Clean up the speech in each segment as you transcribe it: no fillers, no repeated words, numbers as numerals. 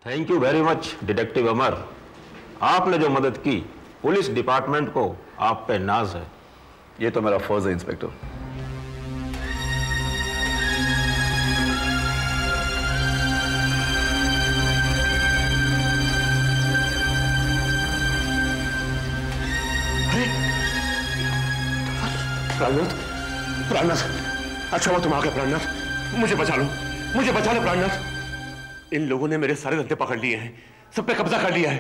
Thank you very much detective Amar. आपने जो मदद की, पुलिस डिपार्टमेंट को आप पे नाज है। ये तो मेरा फर्ज है इंस्पेक्टर। प्राणनाथ, प्राणनाथ, अच्छा हुआ तुम आ गए प्राणनाथ। मुझे बचा लो, मुझे बचा लो प्राणनाथ। इन लोगों ने मेरे सारे धंधे पकड़ लिए हैं, सब पे कब्जा कर लिया है।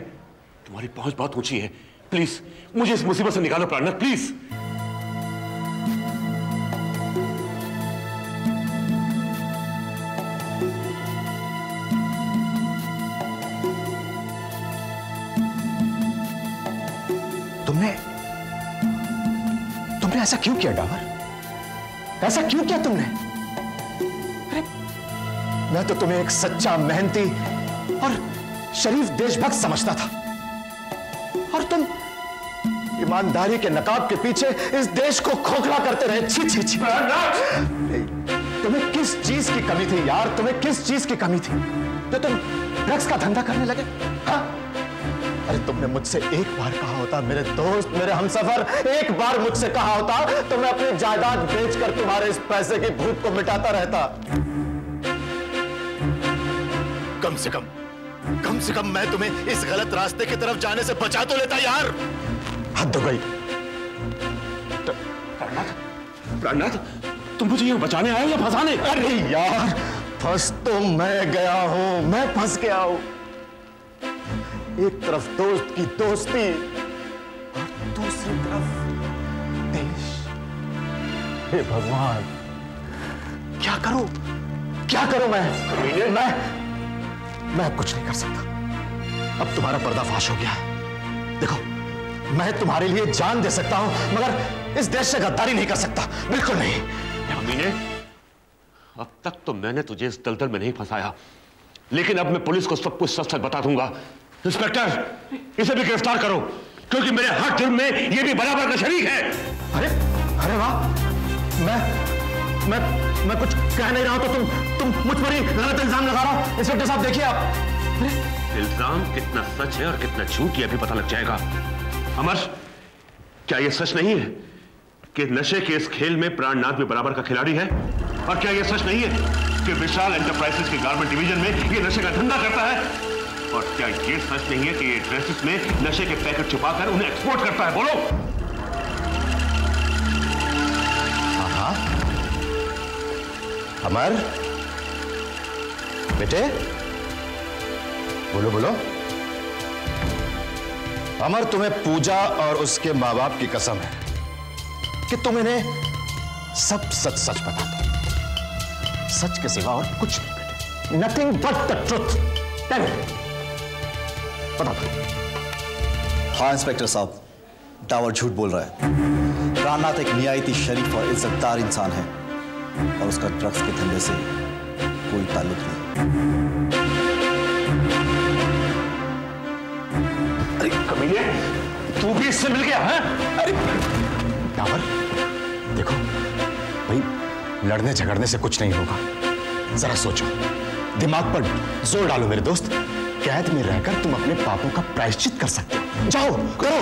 तुम्हारी पहुंच बहुत ऊंची है, प्लीज मुझे इस मुसीबत से निकालो प्राणनाथ, प्लीज। तुमने ऐसा क्यों किया डावर? ऐसा क्यों किया तुमने? अरे मैं तो तुम्हें एक सच्चा, मेहनती और शरीफ देशभक्त समझता था, और तुम ईमानदारी के नकाब के पीछे इस देश को खोखला करते रहे। छी छी छी। तुम्हें किस चीज की कमी थी यार? तुम्हें किस चीज की कमी थी जो तुम ड्रग्स का धंधा करने लगे? हाँ? अरे तुमने मुझसे एक बार कहा होता, मेरे दोस्त, मेरे हमसफर, एक बार मुझसे कहा होता तो मैं अपनी जायदाद बेचकर तुम्हारे इस पैसे की भूख को मिटाता रहता। कम से कम मैं तुम्हें इस गलत रास्ते की तरफ जाने से बचा तो लेता यार। हद हो गई। प्राणनाथ, तुम मुझे यहां बचाने आए हो या फंसाने? अरे यार, फंस तो मैं गया हूं, मैं फंस गया हूं। एक तरफ दोस्त की दोस्ती और दूसरी तरफ देश। हे भगवान, क्या करूं? क्या करूं मैं अब कुछ नहीं कर सकता। अब तुम्हारा पर्दाफाश हो गया है। देखो, मैं तुम्हारे लिए जान दे सकता हूं, मगर इस देश से गद्दारी नहीं कर सकता, बिल्कुल नहीं। अमीने, अब तक तो मैंने तुझे इस दलदल में नहीं फंसाया, लेकिन अब मैं पुलिस को सब कुछ सच सच बता दूंगा। इंस्पेक्टर, इसे भी गिरफ्तार करो, क्योंकि मेरे हर जुर्म में ये भी बराबर का शरीक है। अरे वाह, मैं कुछ कह नहीं रहा हूं तो तुम मुझ पर ही गलत इल्जाम लगा रहा हो। इंस्पेक्टर साहब देखिए आप। इल्जाम कितना सच है और कितना झूठ ये अभी पता लग जाएगा। अमर, क्या ये सच नहीं है कि नशे के इस खेल में प्राणनाथ भी बराबर का खिलाड़ी है? और क्या ये सच नहीं है कि विशाल एंटरप्राइजेस के गारमेंट डिवीजन में ये नशे का धंधा करता है? और क्या ये सच नहीं है कि ये ड्रेसेस में नशे के पैकेट छुपाकर उन्हें एक्सपोर्ट करता है? बोलो। हाँ, अमर बेटे, बोलो। अमर, तुम्हें पूजा और उसके माँ बाप की कसम है कि तुम इन्हें सब सच बता दो। सच के सिवा और कुछ नहीं बेटे। Nothing but the truth. बता दो। हाँ इंस्पेक्टर साहब, डावर झूठ बोल रहा है। प्राणनाथ एक नियायती, शरीफ और इज्जतदार इंसान है, और उसका ड्रग्स के धंधे से कोई ताल्लुक नहीं। अरे कमीने, तू भी इससे मिल गया है? अरे डावर, देखो भाई, लड़ने झगड़ने से कुछ नहीं होगा। जरा सोचो, दिमाग पर जोर डालो मेरे दोस्त। कैद में रहकर तुम अपने पापों का प्रायश्चित कर सकते हो। जाओ करो।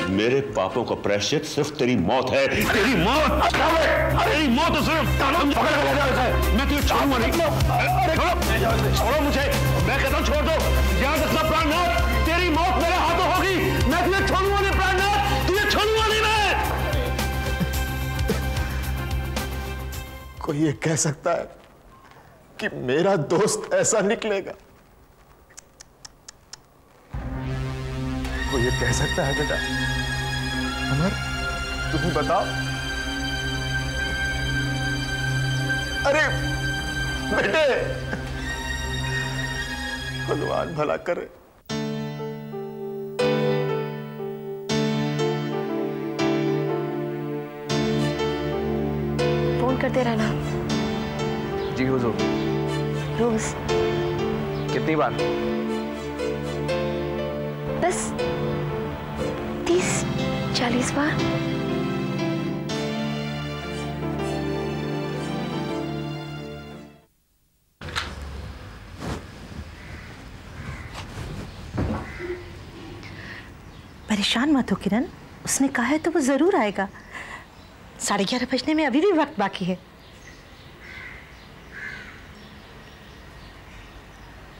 मेरे पापों का प्रायश्चित सिर्फ तेरी मौत है। तेरी मौत, तेरी मौत सिर्फ। मैं तुझे छोड़ूंगा नहीं। छोड़ो मुझे, मैं कहता हूं छोड़ दो। याद रखना प्राणनाथ, तेरी मौत मेरे हाथों होगी। मैं तुझे छोड़ूंगा नहीं प्राणनाथ, तुझे छोड़ूंगा नहीं मैं। कोई ये कह सकता है कि मेरा दोस्त ऐसा निकलेगा? कोई ये कह सकता है बेटा? अमर, तुम ही बताओ। अरे बेटे, भगवान भला करे। फोन करते रहना। जी हुजूर। रोज? कितनी बार? बस 30-40 बार। परेशान मत हो किरण, उसने कहा है तो वो जरूर आएगा। 11:30 बजने में अभी भी वक्त बाकी है।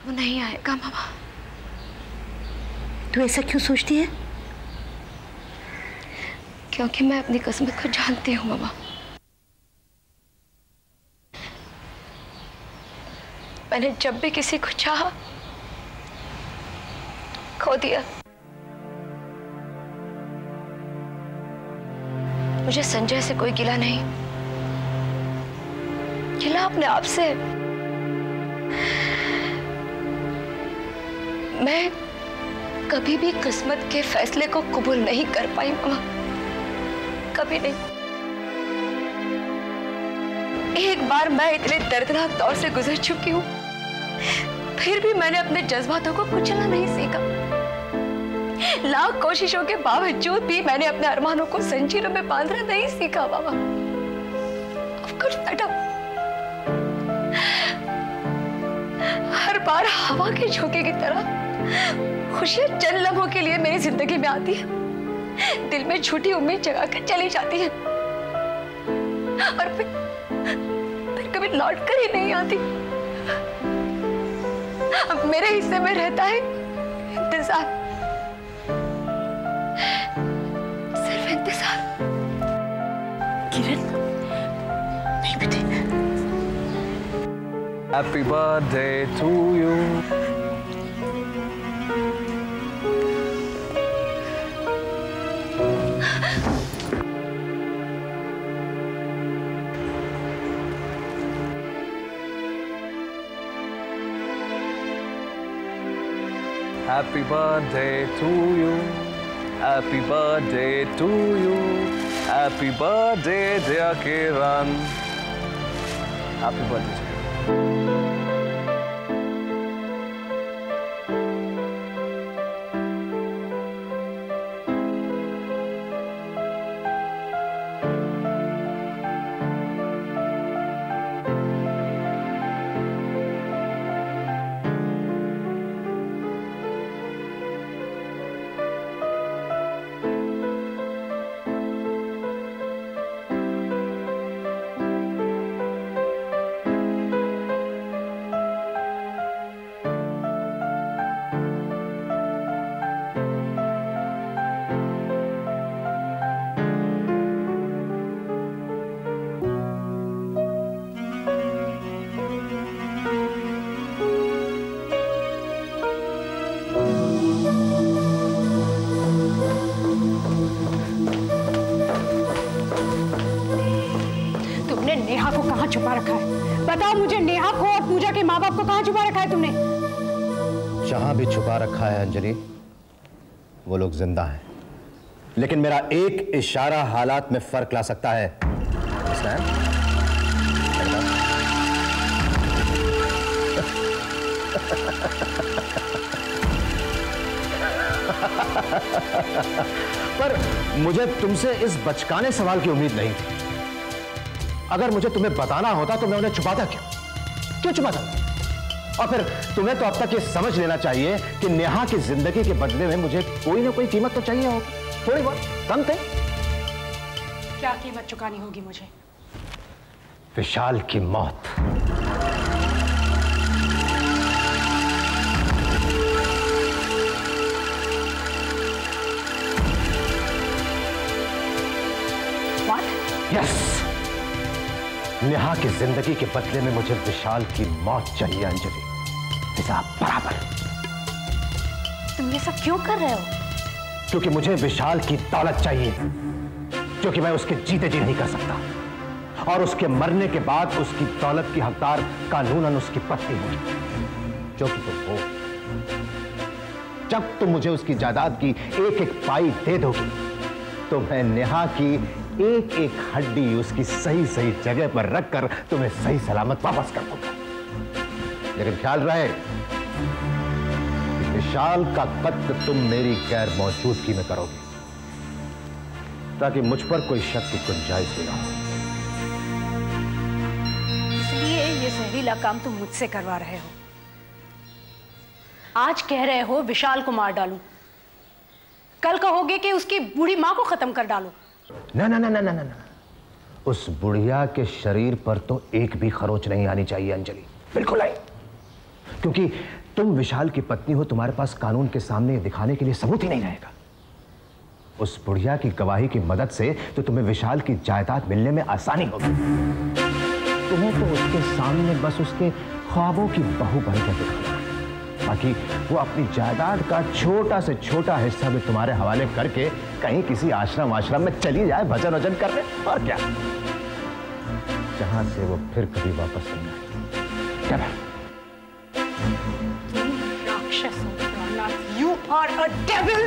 वो नहीं आएगा मामा। तू ऐसा क्यों सोचती है? क्योंकि मैं अपनी किस्मत को जानती हूँ मामा। मैंने जब भी किसी को चाहा खो दिया। मुझे संजय से कोई गिला नहीं, गिला अपने आप से। मैं कभी भी किस्मत के फैसले को कबूल नहीं कर पाई मामा, कभी नहीं। एक बार मैं इतने दर्दनाक दौर से गुजर चुकी हूं, फिर भी मैंने अपने जज्बातों को कुचलना नहीं सीखा। लाख कोशिशों के बावजूद भी मैंने अपने अरमानों को जंजीरों में बांधना नहीं सीखा बाबा। Of course, मैडम, हर बार हवा के झोंके की तरह खुशियां चंद लम्हों के लिए मेरी जिंदगी में आती है, दिल में झूठी उम्मीद जगाकर चली जाती है और फिर कभी लौट कर ही नहीं आती। अब मेरे हिस्से में रहता है इंतजार, सिर्फ इंतजार। किरण, नहीं बेटे। Happy birthday to you. Happy birthday to you. Happy birthday to you. Happy birthday, dear Kiran. Happy birthday to you. Neha को कहाँ छुपा रखा है? बताओ मुझे, नेहा को और पूजा के माँ बाप को कहाँ छुपा रखा है तुमने? जहां भी छुपा रखा है अंजलि, वो लोग जिंदा हैं, लेकिन मेरा एक इशारा हालात में फर्क ला सकता है। पर मुझे तुमसे इस बचकाने सवाल की उम्मीद नहीं थी। अगर मुझे तुम्हें बताना होता तो मैं उन्हें छुपाता क्यों छुपाता? और फिर तुम्हें तो अब तक ये समझ लेना चाहिए कि नेहा की जिंदगी के बदले में मुझे कोई ना कोई कीमत तो चाहिए होगी, थोड़ी बहुत कम थे। क्या कीमत चुकानी होगी मुझे? विशाल की मौत। यस, नेहा की जिंदगी के बदले में मुझे विशाल की मौत चाहिए अंजलि, हिसाब बराबर। तुम ये सब क्यों कर रहे हो? क्योंकि मुझे विशाल की दौलत चाहिए, जो कि मैं उसके जीते जी नहीं कर सकता, और उसके मरने के बाद उसकी दौलत की हकदार कानूनन उसकी पत्नी होगी, जो कि तुम हो। जब तुम मुझे उसकी जायदाद की एक एक पाई दे दोगी तो मैं नेहा की एक एक हड्डी उसकी सही सही जगह पर रखकर तुम्हें सही सलामत वापस कर दूंगा। लेकिन ख्याल रहे, विशाल का कत्ल तुम मेरी गैर मौजूदगी में करोगे, ताकि मुझ पर कोई शक की गुंजाइश न हो। इसलिए ये जहरीला काम तुम मुझसे करवा रहे हो। आज कह रहे हो विशाल को मार डालूं, कल कहोगे कि उसकी बूढ़ी माँ को खत्म कर डालो। ना ना ना ना ना ना, उस बुढ़िया के शरीर पर तो एक भी खरोच नहीं आनी चाहिए अंजलि, बिल्कुल नहीं। क्योंकि तुम विशाल की पत्नी हो, तुम्हारे पास कानून के सामने दिखाने के लिए सबूत ही नहीं रहेगा। उस बुढ़िया की गवाही की मदद से तो तुम्हें विशाल की जायदाद मिलने में आसानी होगी। तुम्हें तो उसके सामने बस उसके ख्वाबों की बहू बनकर दिखाना है, ताकि वो अपनी जायदाद का छोटा से छोटा हिस्सा भी तुम्हारे हवाले करके कहीं किसी आश्रम में चली जाए भजन वजन करने, और क्या, जहां से वो फिर कभी वापस नहीं आएगी। क्या राक्षस you are a devil।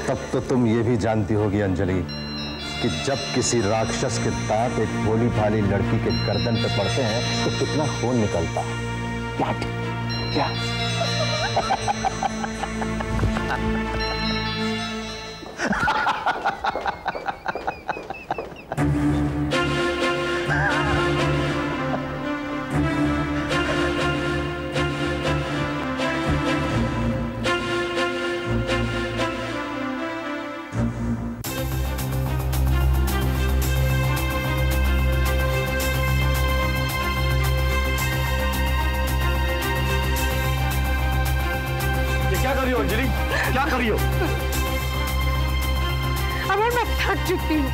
तब तो तुम ये भी जानती होगी अंजलि कि जब किसी राक्षस के दांत एक भोली भाली लड़की के गर्दन पे पड़ते हैं तो कितना खून निकलता है। क्या अंजलि, क्या कर रही हो? अमर, मैं थक चुकी हूँ,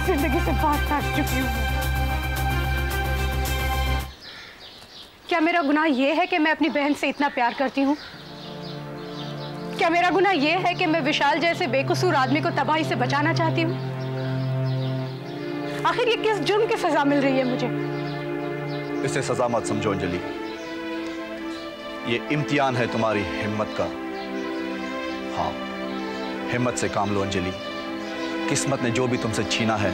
जिंदगी से बहुत थक चुकी हूँ। क्या मेरा गुनाह यह है कि मैं अपनी बहन से इतना प्यार करती हूँ? क्या मेरा गुनाह यह है कि मैं विशाल जैसे बेकसूर आदमी को तबाही से बचाना चाहती हूँ? आखिर ये किस जुर्म की सजा मिल रही है मुझे? इसे सजा मत समझो अंजलि, ये इम्तिहान है तुम्हारी हिम्मत का। हाँ, हिम्मत से काम लो अंजलि। किस्मत ने जो भी तुमसे छीना है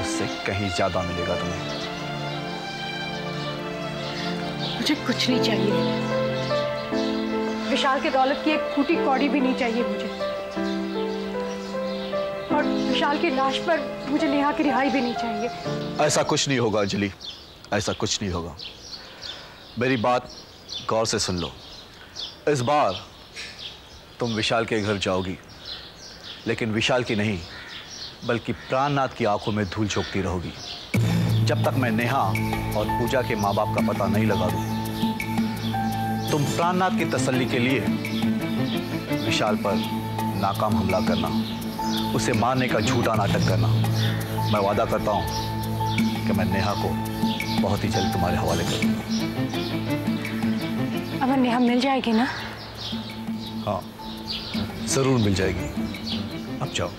उससे कहीं ज्यादा मिलेगा तुम्हें। मुझे कुछ नहीं चाहिए, विशाल की दौलत की एक फूटी कौड़ी भी नहीं चाहिए मुझे, और विशाल की लाश पर मुझे नेहा की रिहाई भी नहीं चाहिए। ऐसा कुछ नहीं होगा अंजलि, ऐसा कुछ नहीं होगा। मेरी बात गौर से सुन लो। इस बार तुम विशाल के घर जाओगी, लेकिन विशाल की नहीं बल्कि प्राणनाथ की आंखों में धूल झोंकती रहोगी, जब तक मैं नेहा और पूजा के माँ बाप का पता नहीं लगा दूं। तुम प्राणनाथ की तसल्ली के लिए विशाल पर नाकाम हमला करना, उसे मारने का झूठा नाटक करना। मैं वादा करता हूं कि मैं नेहा को बहुत ही जल्द तुम्हारे हवाले कर दूंगा। अमर, नेहा मिल जाएगी ना? हाँ, जरूर मिल जाएगी। अब जाओ,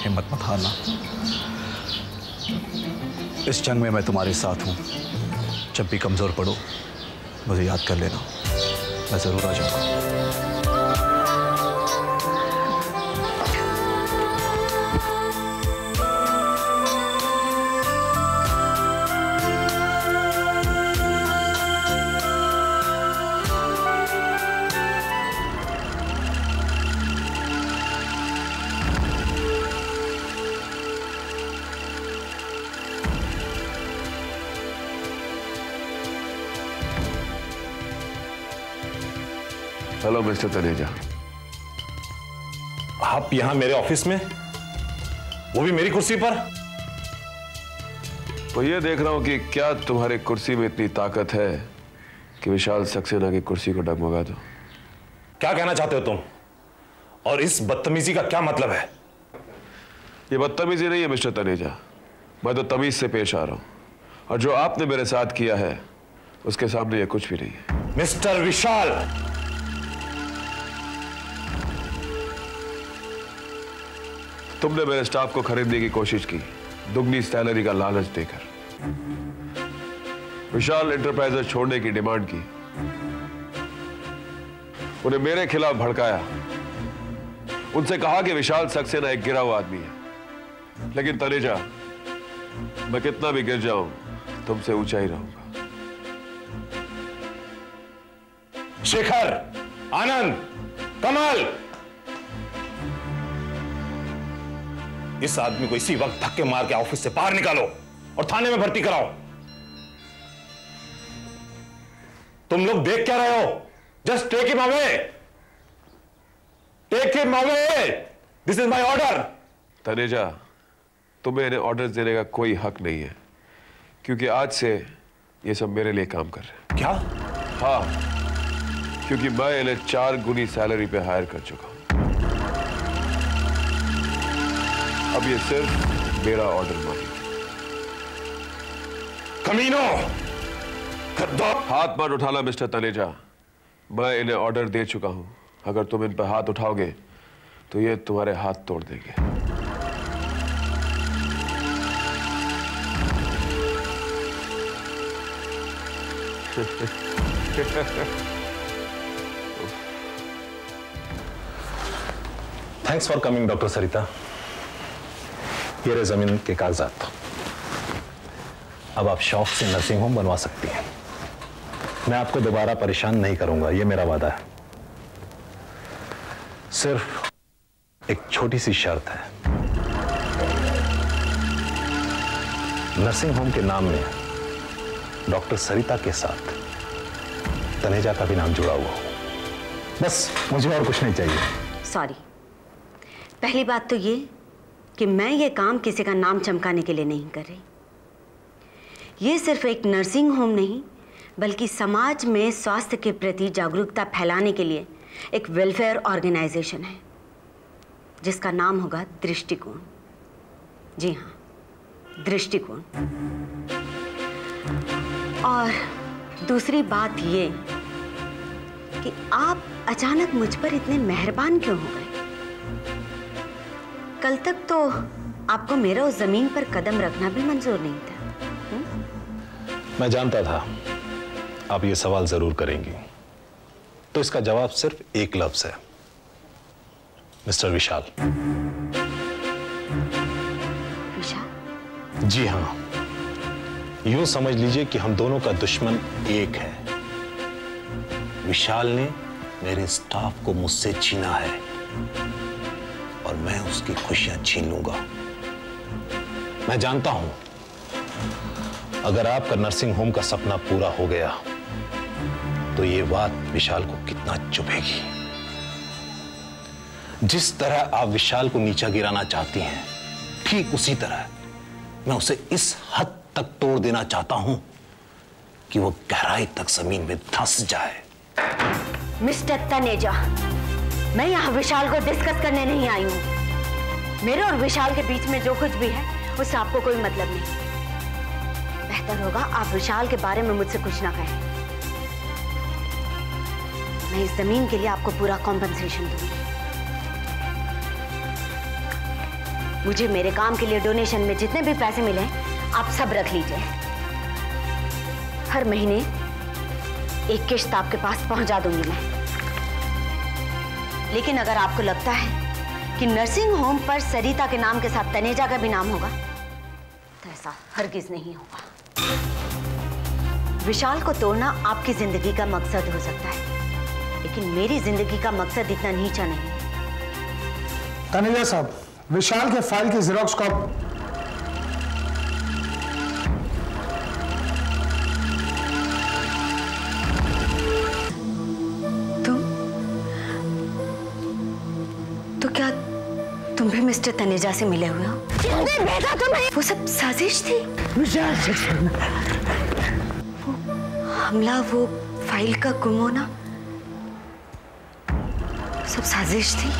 हिम्मत मत हारना। इस जंग में मैं तुम्हारे साथ हूं। जब भी कमजोर पड़ो मुझे याद कर लेना, मैं जरूर आ जाऊंगा। Hello mister Taneja. आप यहां मेरे ऑफिस में, वो भी मेरी कुर्सी पर? तो ये देख रहा हूं कि क्या तुम्हारी कुर्सी में इतनी ताकत है कि विशाल सक्सेना की कुर्सी को डगमगा दो। क्या कहना चाहते हो तुम, और इस बदतमीजी का क्या मतलब है? ये बदतमीजी नहीं है मिस्टर तनेजा, मैं तो तमीज से पेश आ रहा हूं, और जो आपने मेरे साथ किया है उसके सामने ये कुछ भी नहीं है। मिस्टर विशाल, तुमने मेरे स्टाफ को खरीदने की कोशिश की, दुगनी सैलरी का लालच देकर। विशाल एंटरप्राइजेस छोड़ने की डिमांड की, उन्हें मेरे खिलाफ भड़काया, उनसे कहा कि विशाल सक्सेना एक गिरा हुआ आदमी है। लेकिन तनेजा, मैं कितना भी गिर जाऊं तुमसे ऊंचा ही रहूंगा। शेखर, आनंद, कमल, इस आदमी को इसी वक्त धक्के मार के ऑफिस से बाहर निकालो और थाने में भर्ती कराओ। तुम लोग देख क्या रहे हो? Just take him away, take him away, this is my order. Taneja, तुम्हें इन्हें ऑर्डर देने का कोई हक नहीं है, क्योंकि आज से ये सब मेरे लिए काम कर रहे हैं। क्या? हाँ, क्योंकि मैं इन्हें 4 गुनी सैलरी पे हायर कर चुका हूं। अब ये सिर्फ मेरा ऑर्डर मानेंगे। कमीनो! हाथ मत उठाना मिस्टर तनेजा, मैं इन्हें ऑर्डर दे चुका हूं। अगर तुम इन पर हाथ उठाओगे तो ये तुम्हारे हाथ तोड़ देंगे। थैंक्स फॉर कमिंग डॉक्टर सरिता। ये रहे जमीन के कागजात। अब आप शौक से नर्सिंग होम बनवा सकती हैं। मैं आपको दोबारा परेशान नहीं करूंगा, ये मेरा वादा है। सिर्फ एक छोटी सी शर्त है, नर्सिंग होम के नाम में डॉक्टर सरिता के साथ तनेजा का भी नाम जुड़ा हुआ हो। बस मुझे और कुछ नहीं चाहिए। सॉरी, पहली बात तो ये कि मैं ये काम किसी का नाम चमकाने के लिए नहीं कर रही। ये सिर्फ एक नर्सिंग होम नहीं, बल्कि समाज में स्वास्थ्य के प्रति जागरूकता फैलाने के लिए एक वेलफेयर ऑर्गेनाइजेशन है, जिसका नाम होगा दृष्टिकोण। जी हाँ, दृष्टिकोण। और दूसरी बात ये कि आप अचानक मुझ पर इतने मेहरबान क्यों हो गए? कल तक तो आपको मेरा उस जमीन पर कदम रखना भी मंजूर नहीं था। मैं जानता था आप ये सवाल जरूर करेंगी, तो इसका जवाब सिर्फ एक लफ्ज है, मिस्टर विशाल। विशाल? जी हाँ, यूं समझ लीजिए कि हम दोनों का दुश्मन एक है। विशाल ने मेरे स्टाफ को मुझसे छीना है और मैं उसकी खुशियां छीन लूंगा। मैं जानता हूं अगर आपका नर्सिंग होम का सपना पूरा हो गया तो ये बात विशाल को कितना चुभेगी। जिस तरह आप विशाल को नीचा गिराना चाहती हैं, ठीक उसी तरह मैं उसे इस हद तक तोड़ देना चाहता हूं कि वो गहराई तक जमीन में धंस जाए। मिस्टर तनेजा, मैं यहाँ विशाल को डिस्कस करने नहीं आई हूँ। मेरे और विशाल के बीच में जो कुछ भी है उससे आपको कोई मतलब नहीं। बेहतर होगा आप विशाल के बारे में मुझसे कुछ ना कहें। मैं इस जमीन के लिए आपको पूरा कॉम्पनसेशन दूंगी। मुझे मेरे काम के लिए डोनेशन में जितने भी पैसे मिले आप सब रख लीजिए। हर महीने एक किश्त आपके पास पहुंचा दूंगी मैं। लेकिन अगर आपको लगता है कि नर्सिंग होम पर सरिता के नाम के साथ तनेजा का भी नाम होगा, तो ऐसा हरगिज नहीं होगा। विशाल को तोड़ना आपकी जिंदगी का मकसद हो सकता है, लेकिन मेरी जिंदगी का मकसद इतना नीचा नहीं। तनेजा साहब, विशाल के फाइल की जेरॉक्स कॉपी। तो क्या तुम भी मिस्टर तनेजा से मिले हुए हो? किसने भेजा तुम्हें? वो सब साजिश थी। विशाल से वो हमला, वो फाइल का गुम होना, सब साजिश थी।